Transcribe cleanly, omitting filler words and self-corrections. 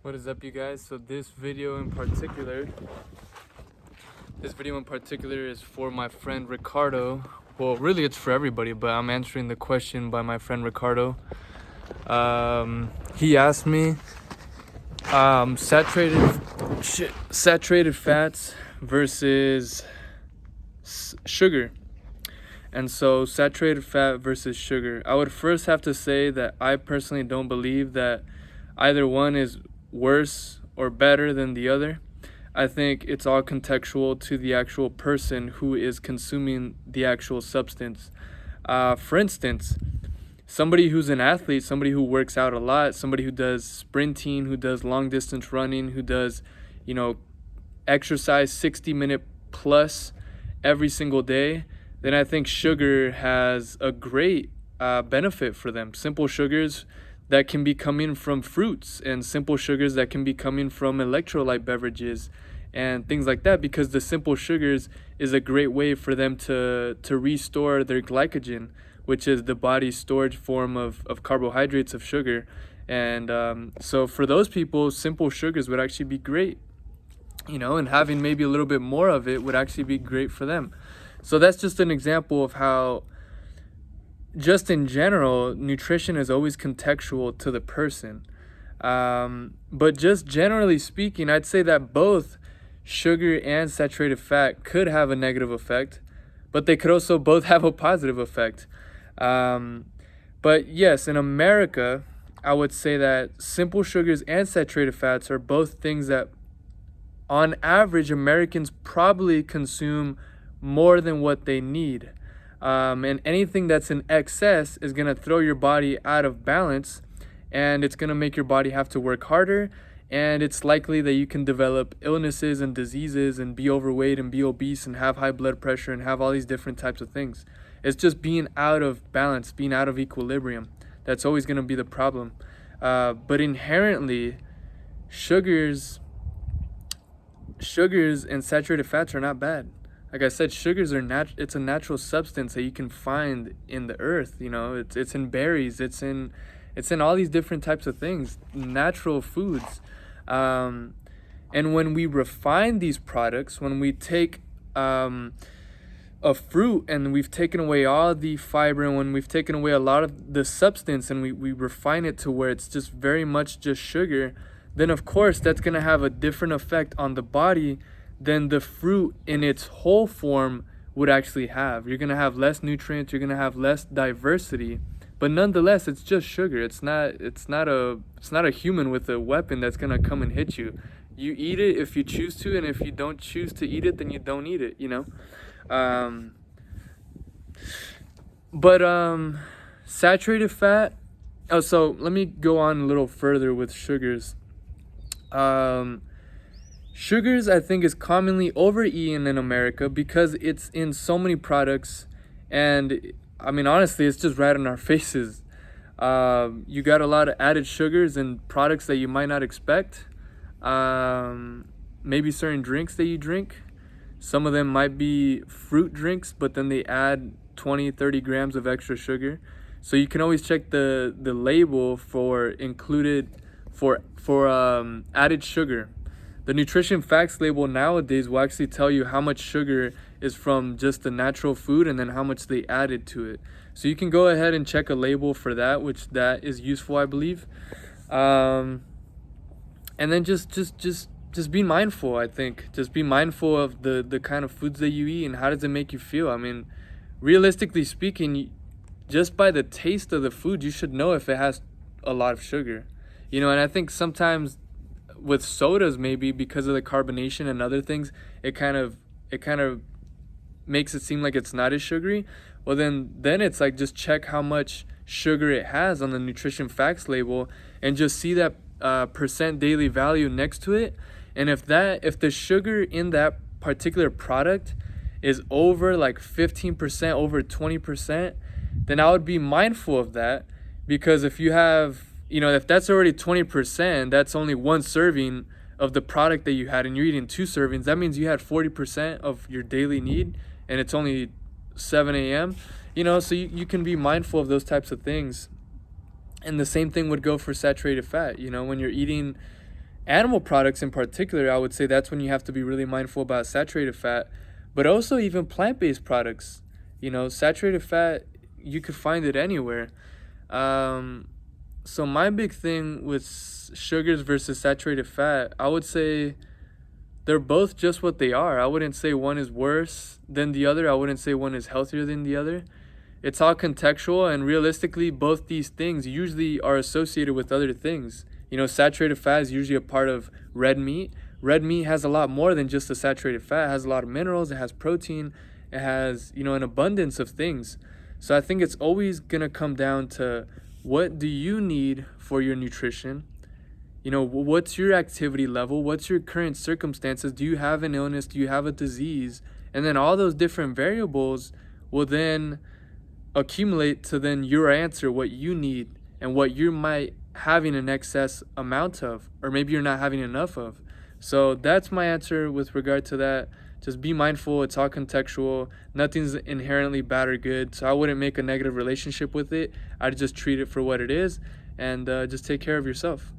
What is up, you guys? So this video in particular is for my friend Ricardo. Well, really it's for everybody, but I'm answering the question by my friend Ricardo. He asked me saturated fats versus sugar. And so saturated fat versus sugar. I would first have to say that I personally don't believe that either one is worse or better than the other. I think it's all contextual to the actual person who is consuming the actual substance. For instance, somebody who's an athlete, somebody who works out a lot, somebody who does sprinting, who does long distance running, who does, exercise 60-minute plus every single day, then I think sugar has a great benefit for them. Simple sugars that can be coming from fruits, and simple sugars that can be coming from electrolyte beverages and things like that, because the simple sugars is a great way for them to restore their glycogen, which is the body's storage form of carbohydrates, of sugar. And so for those people, simple sugars would actually be great, and having maybe a little bit more of it would actually be great for them. So that's just an example of how, just in general, nutrition is always contextual to the person. But just generally speaking, I'd say that both sugar and saturated fat could have a negative effect, but they could also both have a positive effect. But yes, in America, I would say that simple sugars and saturated fats are both things that, on average, Americans probably consume more than what they need. And anything that's in excess is going to throw your body out of balance, and it's going to make your body have to work harder, and it's likely that you can develop illnesses and diseases and be overweight and be obese and have high blood pressure and have all these different types of things. It's just being out of balance, being out of equilibrium. That's always going to be the problem. But inherently, sugars and saturated fats are not bad. Like I said, sugars are it's a natural substance that you can find in the earth. It's in berries, it's in all these different types of things, natural foods. And when we refine these products, when we take a fruit and we've taken away all the fiber, and when we've taken away a lot of the substance, and we refine it to where it's just very much just sugar, then of course that's going to have a different effect on the body than the fruit in its whole form would actually have. You're going to have less nutrients, you're going to have less diversity, but nonetheless it's just sugar. It's not a human with a weapon that's going to come and hit you. You eat it if you choose to, and if you don't choose to eat it, then you don't eat it, But saturated fat, so let me go on a little further with sugars. Sugars, I think, is commonly overeaten in America because it's in so many products, and I mean, honestly, it's just right in our faces. You got a lot of added sugars in products that you might not expect. Maybe certain drinks that you drink. Some of them might be fruit drinks, but then they add 20-30 grams of extra sugar. So you can always check the label for added sugar. The nutrition facts label nowadays will actually tell you how much sugar is from just the natural food and then how much they added to it. So you can go ahead and check a label for that, which that is useful, I believe. And then just be mindful, I think. Just be mindful of the kind of foods that you eat and how does it make you feel. I mean, realistically speaking, just by the taste of the food, you should know if it has a lot of sugar. And I think sometimes with sodas, maybe because of the carbonation and other things, it kind of makes it seem like it's not as sugary. Well, then it's like, just check how much sugar it has on the nutrition facts label and just see that percent daily value next to it. And if the sugar in that particular product is over like 15%, over 20%, then I would be mindful of that, because if you have, if that's already 20%, that's only one serving of the product that you had, and you're eating 2 servings, that means you had 40% of your daily need, and it's only 7 a.m. So you can be mindful of those types of things. And the same thing would go for saturated fat. When you're eating Animal products in particular, I would say that's when you have to be really mindful about saturated fat, but also even plant-based products. Saturated fat, you could find it anywhere. Um, so my big thing with sugars versus saturated fat, I would say they're both just what they are. I wouldn't say one is worse than the other. I wouldn't say one is healthier than the other. It's all contextual, and realistically, both these things usually are associated with other things. Saturated fat is usually a part of red meat. Red meat has a lot more than just the saturated fat. It has a lot of minerals, it has protein, it has, an abundance of things. So I think it's always going to come down to what do you need for your nutrition? What's your activity level? What's your current circumstances? Do you have an illness? Do you have a disease? And then all those different variables will then accumulate to then your answer, what you need and what you might having an excess amount of, or maybe you're not having enough of. So that's my answer with regard to that. Just be mindful. It's all contextual. Nothing's inherently bad or good. So I wouldn't make a negative relationship with it. I'd just treat it for what it is, and just take care of yourself.